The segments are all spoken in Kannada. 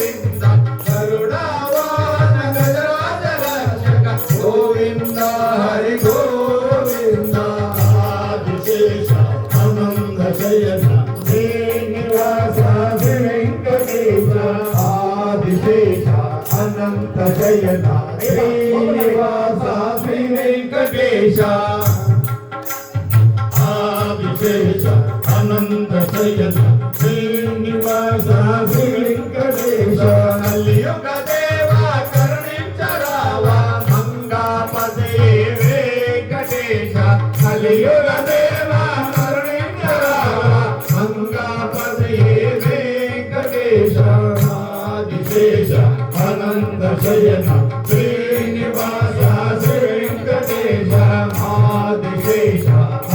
ಗೋವಿಂದ ಗರುಡವಾಹನ ಗಜರಾಜ ರಕ್ಷಕ ಗೋವಿಂದ ಹರಿ ಗೋವಿಂದ ಆದಿಶೇಷ ಆನಂದ ಶಯನ ಶ್ರೀನಿವಾಸ ಶ್ರೀ ವೆಂಕಟೇಶ ಆದಿಶೇಷ ಅನಂತ ಶಯನ ಶ್ರೀನಿವಾಸ ಶ್ರೀ ವೆಂಕಟೇಶ ಆದಿಶೇಷ ಅನಂತ ಶಯನ ಶ್ರೀನಿವಾಸ ಶ್ರೀ ವೆಂಕಟೇಶ ಕಲಿಯುಗ ದೇವ ಕರುಣಿಂಚರಾವ ಮಂಗಾಪದೇ ವೆಂಕಟೇಶ ಕಲಿಯುಗ ದೇವ ಕರುಣಿಂಚರಾವ ಮಂಗಾಪದೇ ವೆಂಕಟೇಶ ಆದಿಶೇಷ ಅನಂತ ಶಯನ ಶ್ರೀನಿವಾಸ ಶ್ರೀ ವೆಂಕಟೇಶ ಆದಿಶೇಷ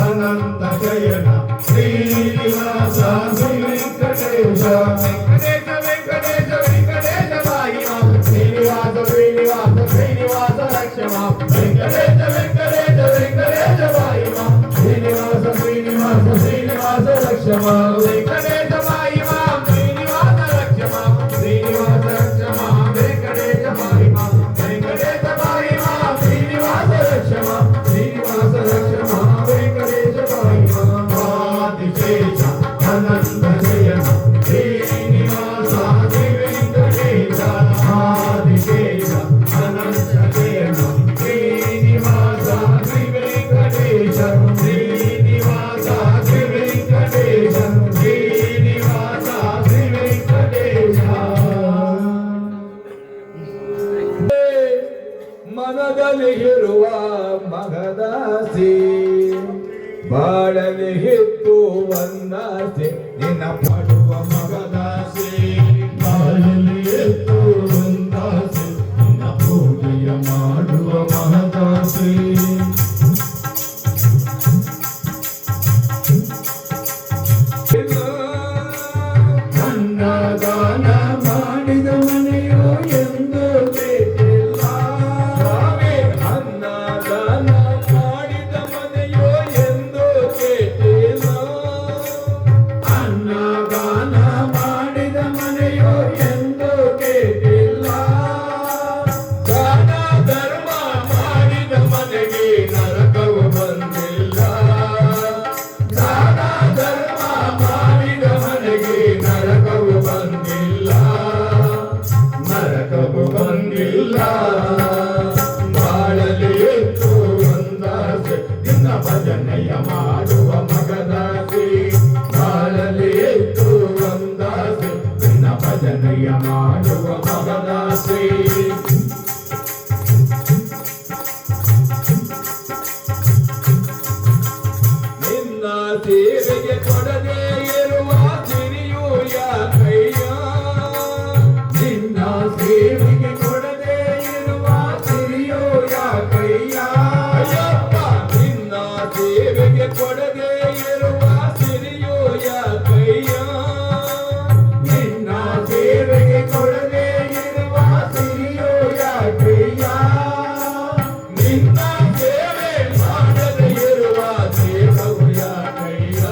ಅನಂತ ಶಯನ ಶ್ರೀನಿವಾಸ ಶ್ರೀ ವೆಂಕಟೇಶ ವೆಂಕಟೇಶ ವೆಂಕಟೇಶ ವೆಂಕಟೇಶ ಭಾಗ್ಯ ಶ್ರೀನಿವಾಸ ಶ್ರೀನಿವಾಸ ಶ್ರೀನಿವಾಸ ರಕ್ಷಮ ವೆಂಕಟೇಶ ವೆಂಕಟೇಶ ವೆಂಕಟೇಶ ಭಾಗ್ಯ ಶ್ರೀನಿವಾಸ ಶ್ರೀನಿವಾಸ ಶ್ರೀನಿವಾಸ ರಕ್ಷಮ ವೆಂಕಟೇಶ ಭಾಗ್ಯ ಶ್ರೀನಿವಾಸ ರಕ್ಷಮ ಶ್ರೀನಿವಾಸ ರಕ್ಷಮ ವೆಂಕಟೇಶ ಭಾಗ್ಯ ವೆಂಕಟೇಶ ಭಾಗ್ಯ ಶ್ರೀನಿವಾಸ ರಕ್ಷಮ ಶ್ರೀನಿವಾಸ ರಕ್ಷಮ ವೆಂಕಟೇಶ ಭಾಗ್ಯ ಆದಿಶೇಷ ಅನಂತ ಶಯನ ಶ್ರೀನಿವಾಸ ಶ್ರೀ ವೆಂಕಟೇಶ ಆದಿಶೇಷ ಅನಂತ ಶಯನ ಶ್ರೀನಿವಾಸ ಶ್ರೀ ವೆಂಕಟೇಶ ಶ್ರೀನಿವಾಸ ಶ್ರೀ ವೆಂಕಟೇಶ ಶ್ರೀನಿವಾಸ ಶ್ರೀ ವೆಂಕಟೇಶ ಮನದಲ್ಲಿ ಇರುವ ಮಗದಾಸಿ ಬಾಳಲಿ ಹಿತ್ತು ಒಂದಾಸೆ ನಿನ್ನ ಪಡುವ ಮಗದಾಸೆ ಬಾಳಲಿ ಎತ್ತು ಒಂದಾಸೆ ನಿನ್ನ ಪೂಜೆಯ ಮಾಡುವ ಮಹದಾಸೆ ಅನ್ನದಾನ ಮಾಡಿದ ಮನೆಯೋ ಎಂದು ಬೇಕಿಲ್ಲ ಸ್ವಾಮಿ ಅನ್ನದಾನ ಮಾಡಿದ ಮನೆಯೋ ಎಂದು ಕೇಳಿಲ್ಲ ಅನ್ನದಾನ ಮಾಡಿದ ಮನೆಯೋ ಎಂದು ಕೇಳಿಲ್ಲ ದಾನ ಧರ್ಮ ಮಾಡಿದ ಮನೆಗೆ ನರಕವು ಬಂದಿಲ್ಲ ದಾನ ಧರ್ಮ ಮಾಡಿದ ಮನೆಗೆ ನರಕವು ಬಂದಿಲ್ಲ ನರಕವು ಬಂದಿಲ್ಲ ಬಾಳಲಿ ಎತ್ತು ಒಂದಾಸೆ ನಿನ್ನ ಭಜನೆಯ ಮಾಡುವ ಮಗದಾಸೆ ಬಾಳಲಿ ಎತ್ತು ಒಂದಾಸೆ ನಿನ್ನ ಭಜನೆಯ ಮಾಡುವ ಮಗದಾಸೆ ನಿನ್ನ ಸೇವೆಗೆ ಕೊಡದೆ ಇರುವ ಸಿರಿಯು ಯಾಕಯ್ಯ ನಿನ್ನ ಸೇವೆಗೆ ಕೊಡದೆ ಇರುವ ಸಿರಿಯು ಯಾಕಯ್ಯ ಅಯ್ಯಪ್ಪ ನಿನ್ನ ಸೇವೆಗೆ ಕೊಡದೆ ಇರುವ ಸಿರಿಯು ಯಾಕಯ್ಯ ನಿನ್ನ ಸೇವೆಗೆ ಕೊಡದೆ ಇರುವ ಸಿರಿಯು ಯಾಕಯ್ಯ ನಿನ್ನ ಸೇವೆ ಮಾಡದೆ ಇರುವ ದೇಹವು ಯಾಕಯ್ಯ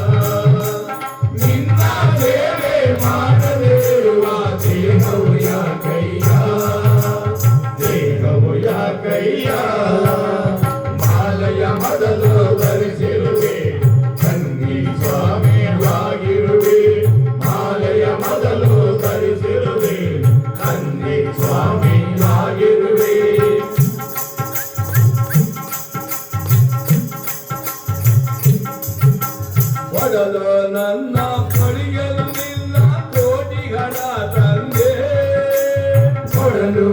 ನಿನ್ನ ಸೇವೆ ಮಾಡದೆ ಇರುವ ದೇಹವು ಯಾಕಯ್ಯ ದೇಹವು ಯಾಕಯ್ಯ ಮಾಲೆಯ ಮೊದಲು ಧರಿಸಿರುವೆ ಕನ್ನಿ ಸ್ವಾಮಿಯಾಗಿರುವೆ ಮಾಲೆಯ ಮೊದಲು ಧರಿಸಿರುವೆ ಕನ್ನಿ ಸ್ವಾಮಿಯಾಗಿರುವೆ ಒಡಲು ನನ್ನ ಪಡೆಯಲು ನಿನ್ನ ಕೋಟಿಗಳ ತಂದೆ ಕೊಡಲು